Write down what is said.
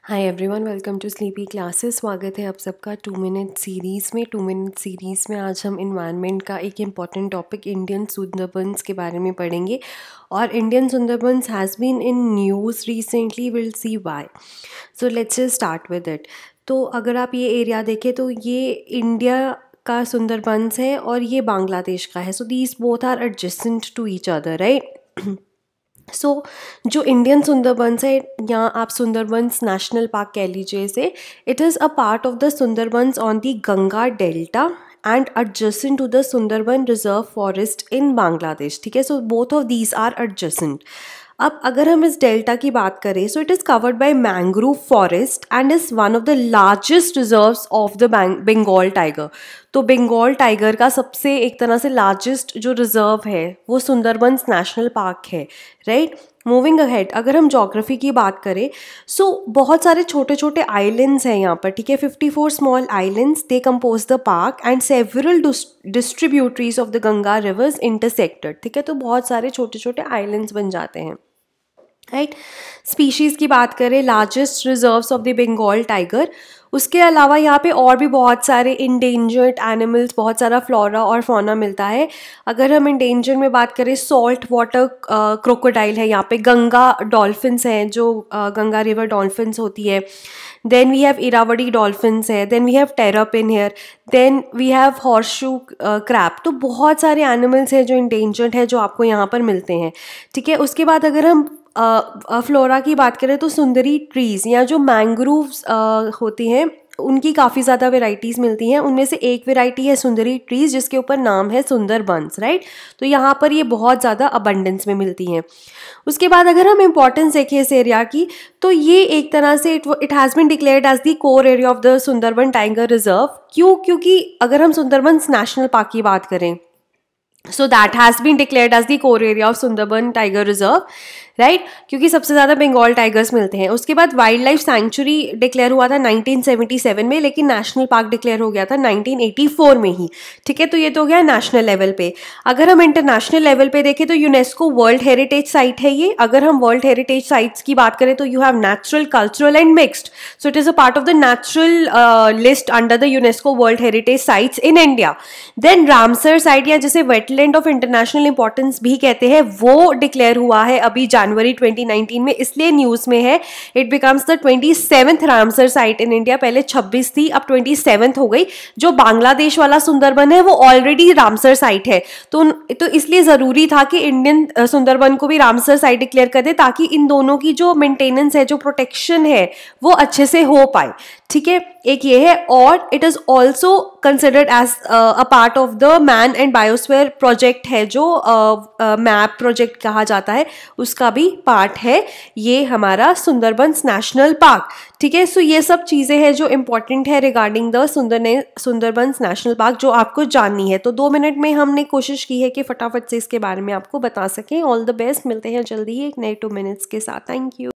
Hi everyone, welcome to Sleepy Classes. स्वागत है आप सबका 2 मिनट सीरीज़ में। 2 मिनट सीरीज़ में आज हम इन्वायरमेंट का एक इम्पॉर्टेंट टॉपिक इंडियन सुंदरबंस के बारे में पढ़ेंगे। और Indian Sundarbans has been in news recently, will see why. So let's start with it. तो अगर आप ये एरिया देखें तो ये इंडिया का सुंदरबंस है और ये बांग्लादेश का है। So these both are adjacent to each other, right. So जो इंडियन सुंदरबंस है, या आप सुंदरबंस नेशनल पार्क कह लीजिए इसे, it is a part of the Sundarbans on the Ganga delta and adjacent to the Sundarban reserve forest in Bangladesh. ठीक है, so both of these are adjacent. अब अगर हम इस डेल्टा की बात करें, so it is covered by mangrove forest and is one of the largest reserves of the Bengal tiger. तो बंगाल टाइगर का सबसे एक तरह से लार्जेस्ट जो रिजर्व है वो सुंदरबंस नेशनल पार्क है, राइट। मूविंग अहेड, अगर हम जोग्राफी की बात करें, सो बहुत सारे छोटे छोटे आइलैंड्स हैं यहाँ पर। ठीक है, 54 small islands, they compose the park and several distributaries of the Ganga reverse intersected. ठीक है, तो बहुत सारे छोटे छोटे आइलैंड्स बन जाते हैं, राइट। स्पीशीज़ की बात करें, largest reserves of the Bengal tiger. उसके अलावा यहाँ पे और भी बहुत सारे इंडेंजर्ड एनिमल्स, बहुत सारा फ्लोरा और फौना मिलता है। अगर हम इंडेंजर में बात करें, सॉल्ट वाटर क्रोकोडाइल है यहाँ पे, गंगा डॉल्फिन्स हैं जो गंगा रिवर डॉल्फिन्स होती है। Then we have Irrawaddy dolphins है, then we have terrapin here, then we have horseshoe crab. तो बहुत सारे एनिमल्स हैं जो इंडेंजर्ड है जो आपको यहाँ पर मिलते हैं। ठीक है, उसके बाद अगर हम फ्लोरा की बात करें तो सुंदरी ट्रीज़ या जो मैंग्रोव्स होती हैं उनकी काफ़ी ज़्यादा वेराइटीज़ मिलती हैं। उनमें से एक वेराइटी है सुंदरी ट्रीज़ जिसके ऊपर नाम है सुंदरबंस, राइट। तो यहाँ पर ये बहुत ज़्यादा अबंडेंस में मिलती हैं। उसके बाद अगर हम इम्पॉर्टेंस देखें इस एरिया की, तो ये एक तरह से it has been declared as the core area of the Sundarban tiger reserve. क्यों? क्योंकि अगर हम सुंदरबंस नेशनल पार्क की बात करें, so that has been declared as the core area of Sundarban Tiger Reserve, right, क्योंकि सबसे ज़्यादा बंगाल टाइगर्स मिलते हैं। उसके बाद वाइल्ड लाइफ सेंचुरी डिक्लेयर हुआ था 1977 में, लेकिन नेशनल पार्क डिक्लेयर हो गया था 1984 में ही। ठीक है, तो ये तो हो गया नेशनल लेवल पे। अगर हम इंटरनेशनल लेवल पे देखें तो यूनेस्को वर्ल्ड हेरिटेज साइट है ये। अगर हम वर्ल्ड हेरिटेज साइट्स की बात करें तो you have natural, cultural and mixed, so it is a part of the natural list under the UNESCO world heritage sites in India. Then Ramsar site, या जिसे वेटलैंड ऑफ इंटरनेशनल इंपॉर्टेंस भी कहते हैं, वो डिक्लेयर हुआ है अभी जनवरी 2019 में, इसलिए न्यूज़ में है। It becomes the 27th Ramsar site in India. पहले 26 थी, अब 27th हो गई। जो बांग्लादेश वाला सुंदरबन है वो ऑलरेडी रामसर साइट है, तो इसलिए ज़रूरी था कि इंडियन सुंदरबन को भी रामसर साइट डिक्लेयर कर दे, ताकि इन दोनों की जो मेंटेनेंस है, जो प्रोटेक्शन है, वो अच्छे से हो पाए। ठीक है, एक ये है। और it is also considered as a part of the man and biosphere project है, जो मैप प्रोजेक्ट कहा जाता है, उसका भी पार्ट है ये हमारा सुंदरबंस नेशनल पार्क। ठीक है, सो ये सब चीज़ें हैं जो इम्पॉर्टेंट है regarding the Sundarbans national park, जो आपको जाननी है। तो 2 मिनट में हमने कोशिश की है कि फटाफट से इसके बारे में आपको बता सकें। ऑल द बेस्ट, मिलते हैं जल्दी ही एक नए 2 मिनट्स के साथ। Thank you.